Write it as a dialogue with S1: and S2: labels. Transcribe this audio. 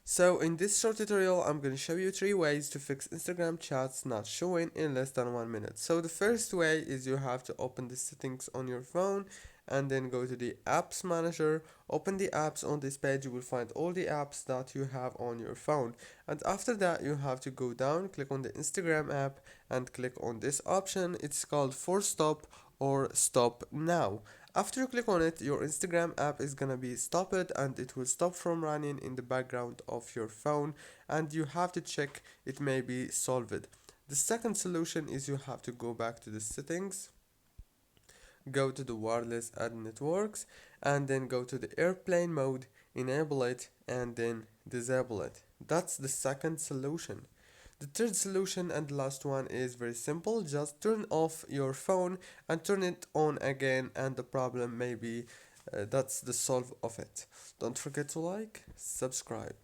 S1: So in this short tutorial, I'm going to show you 3 ways to fix Instagram chats not showing in less than 1 minute. So the first way is you have to open the settings on your phone and then go to the apps manager. Open the apps. On this page you will find all the apps that you have on your phone, and after that you have to go down, click on the Instagram app and click on this option. It's called Force Stop or Stop Now. After you click on it, your Instagram app is gonna be stopped and it will stop from running in the background of your phone, and you have to check it may be solved. The second solution is you have to go back to the settings, go to the wireless and networks, and then go to the airplane mode, enable it, and then disable it. That's the second solution. The third solution and the last one is very simple. Just turn off your phone and turn it on again, and the problem may be that's the solve of it. Don't forget to like, subscribe.